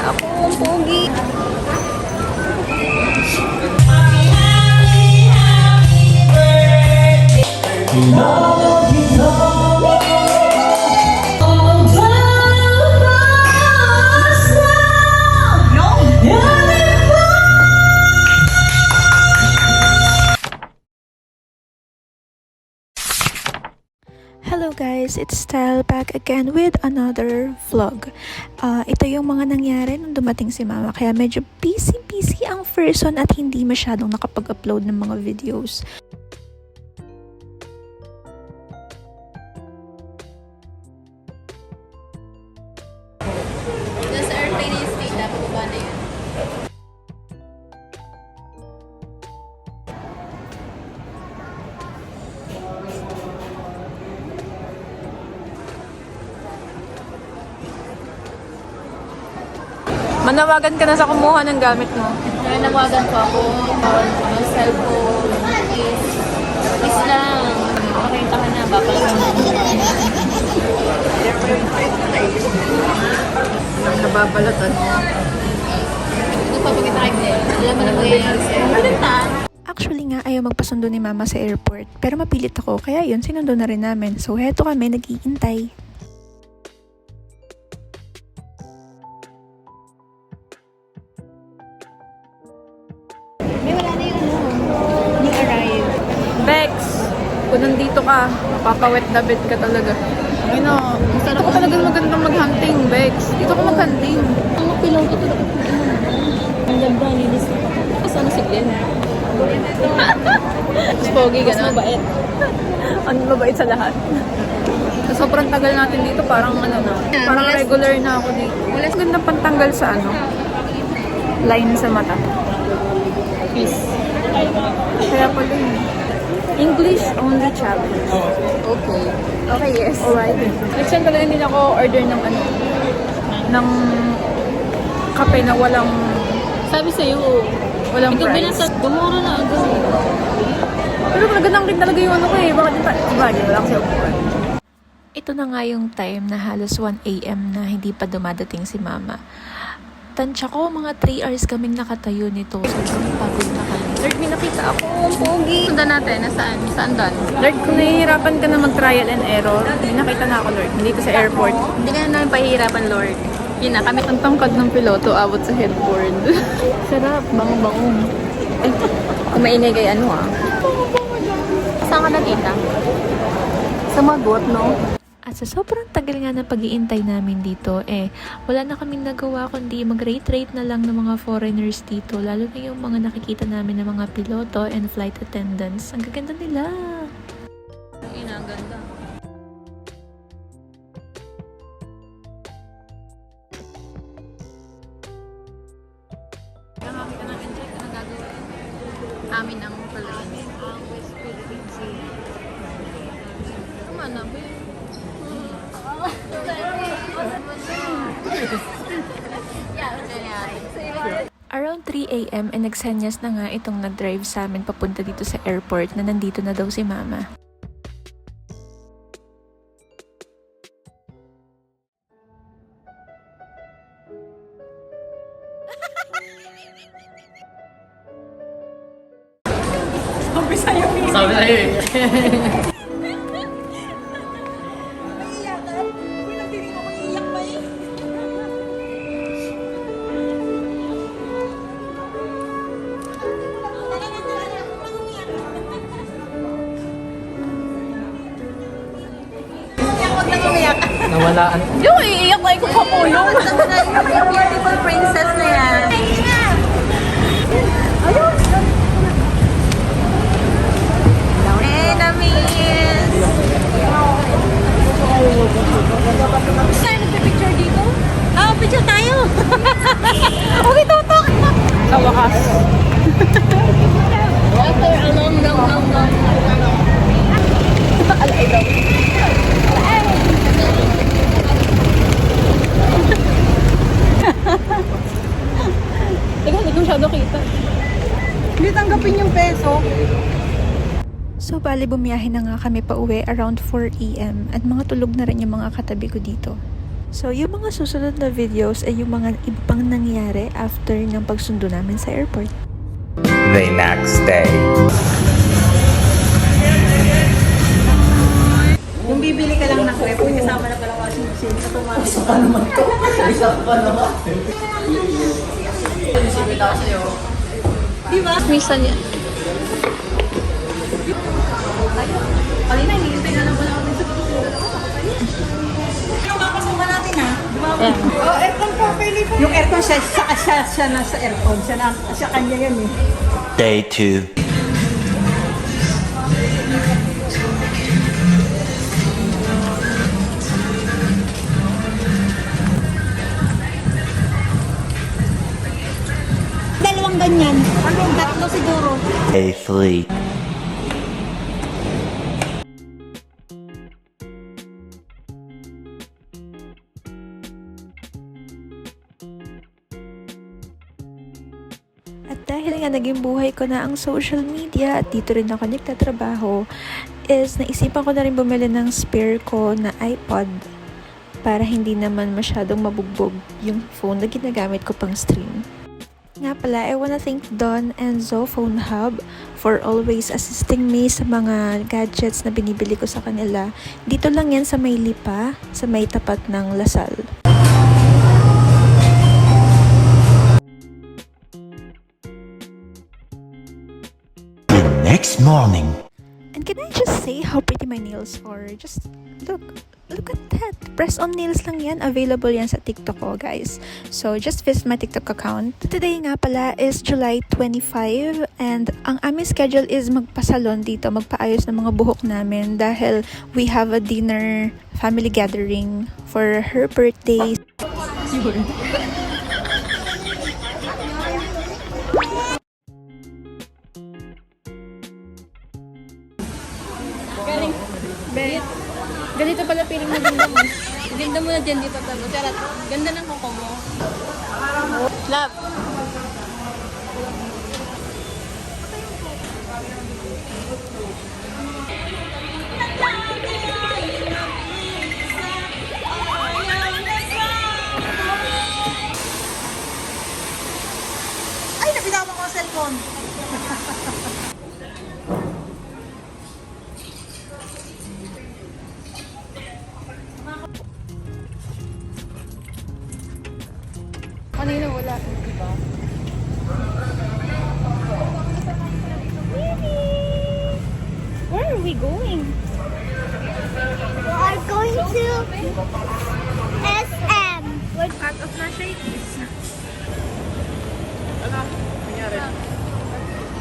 ako. Ang pogi. Hello guys, it's Style back again with another vlog. Ito yung mga nangyari nung dumating si Mama, kaya medyo busy ang person at hindi masyadong nakapag-upload ng mga videos. Nasa airplane yung state na po ba na yun? Manawagan ka na sa kumuha ng gamit mo. Kaya nawagan ko ako. Yung cellphone. Please lang. Makita ka na. Bakal ka na. Ang nababalatan mo. Ito pa pagkita kayo din. Alam mo na mangyayari sa'yo. Actually nga, ayaw magpasundo ni Mama sa airport, pero mapilit ako, kaya yun, sinundo na rin namin. So, heto kami, nag-iintay. May wala na yung new arrive. Bex, kung nandito ka, papawet the bed ka talaga. Ay no, dito ko talaga magandang mag-hunting, Bex. Dito ko mag-hunting. Ang piloto to dapat po. Ang ganda, linis na. Tapos ano si Glenn? Mas pogi, Mas gano'n. mabait. Ang mabait sa lahat. Sa sobrang tagal natin dito, parang ano na, parang Mula- regular na ako dito. Ang ganda pantanggal sa ano, line sa mata. Peace. Kaya pala yun. English only challenge. Okay. Okay, yes. Alright. Next time talaga hindi na ako order ng ano, ng kape na walang Sabi sa'yo, walang ikaw price. binasat, gumura na agad. Pero magandang rin talaga yung ano ko eh. Bakit diba, wala kasi upuan. Ito na nga yung time na halos 1 AM na hindi pa dumadating si Mama. Tansya ko, mga 3 hours kaming nakatayo nito. Sobrang pagod na kami. Lord, may nakita ako. Ang pogi. Sundan natin, nasaan? Saan doon? Lord, kung nahihirapan ka na mag-trial and error, may nakita na ako, Lord. Dito sa airport. Hindi ka na namin pahihirapan, Lord. Yun na, kami. Ang tangkad ng piloto, abot sa headboard. Sarap, bango-bango. Ay, kung maingay kay ano ah. Saan ka nakita? Sa magot, no? At sa sobrang tagal nga na pag-iintay namin dito, wala na kaming nagawa kundi mag-rate na lang ng mga foreigners dito, lalo na yung mga nakikita namin ng mga piloto and flight attendants. Ang gaganda nila! Yun na, ang ganda. Kami ka namin check na gagawin. Amin ang Philippines. Ang West Philippine Sea. Kumana ba yun? Around 3 AM nagsenyas na nga itong nag-drive sa amin papunta dito sa airport na nandito na daw si Mama. Sabi sa'yo eh. Nawalaan. Yung iiyak na ikaw kapulong. Yung beautiful princess na yan. And amis! Saan nagpipicture dito? Ah, picture tayo! Okay, tutok! Sa wakas. Water along, long. Alay daw. Teka, hindi ko masyado kita. Hindi tanggapin yung peso. So, bali bumiyahe na nga kami pa uwi around 4 AM at mga tulog na rin yung mga katabi ko dito. So, yung mga susunod na videos ay yung mga iba pang nangyari after ng pagsundo namin sa airport. The next day. Yung bibili ka lang ng crepe, may kasama na pala washing machine sa tumakas. Isa pa naman to. Isa pa naman. Isipin ako sa'yo. Diba? Minsan yan. Kanina, hinihintay na lang pala kami sa Anong kakasama natin ha? Diba? Oh, aircon po, pwede po. Yung aircon siya nasa aircon. Siya kanya yan eh. Day 2. Dalawang ganyan. Tatlo siguro. Day 3. At dahil nga naging buhay ko na ang social media at dito rin ako nagtatrabaho, is naisipan ko na rin bumili ng spare ko na iPod para hindi naman masyadong mabugbog yung phone na ginagamit ko pang stream. Nga pala, I wanna thank Don and Zo Phone Hub for always assisting me sa mga gadgets na binibili ko sa kanila. Dito lang yan sa may Lipa, sa may tapat ng Lasal. The next morning. And can I just say how pretty my nails are? Just look at that. Press on nails lang yan. Available yan sa TikTok ko, guys. So, just visit my TikTok account. Today nga pala is July 25 and ang aming schedule is magpasalon dito, magpaayos ng mga buhok namin dahil we have a dinner family gathering for her birthday. Galing. Ganito pala feeling mo ganda mo. Ganda mo na dyan, di pa tapos. Charot, ganda ng kuko mo. Love. Ay, nabitawan ko ang cellphone. Kanina wala. Diba? Where are we going? We are going to SM. What part of Mercedes?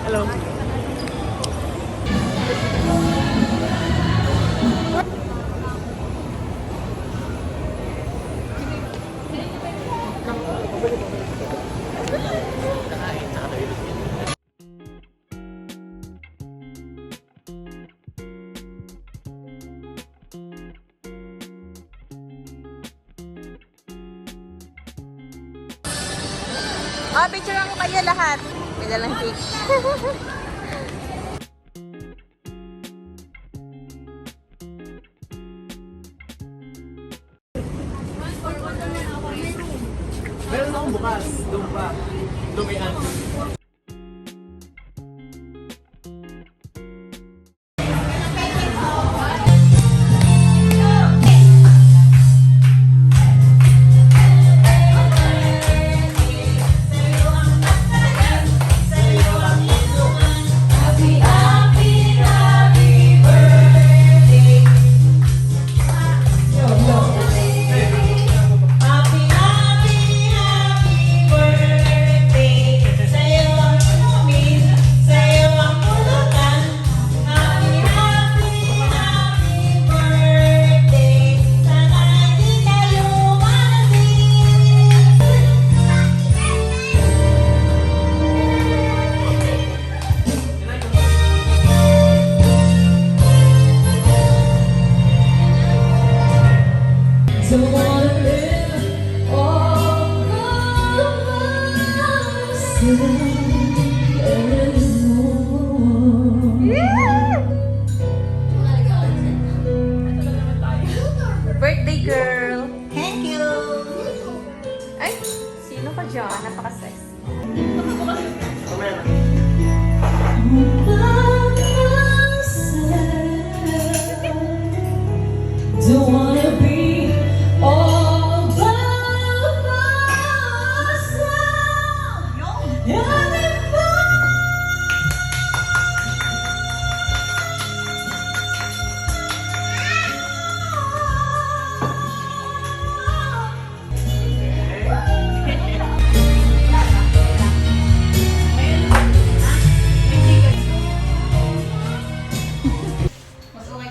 Hello. Ah, picture ako kayo lahat. May dalang cake. Meron akong bukas. Doon pa. Lumian. Birthday girl. Thank you. Ay, sino ka dyan? Napaka-sexy. Don't wanna be all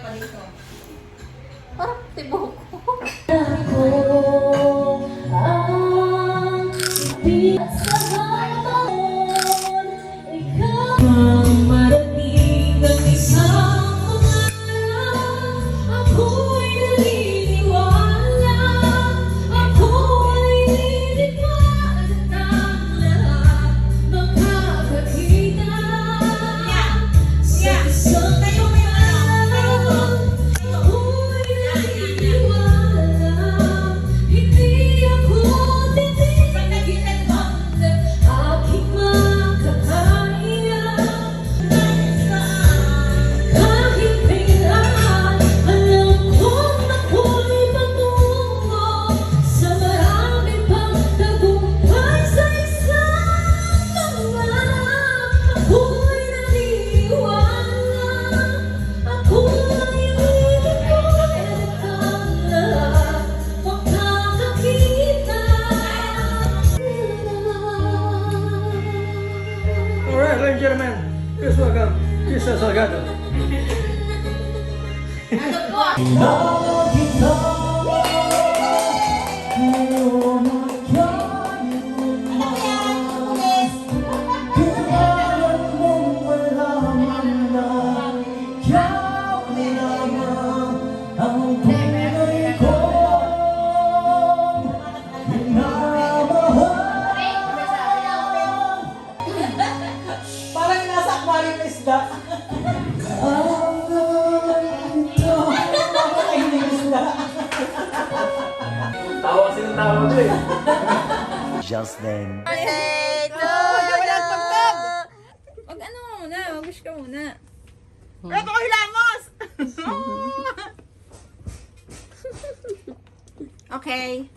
by myself. Parang tibok ko. Alright, ladies and gentlemen, please welcome Mr. Salgado. Parang nasa aquarium na isda. Nakakain ng isda. Tawa kasi ng tawa ko eh. Just then. Wag ano muna, mag-wish ka muna. Wala ko hilamos! Okay.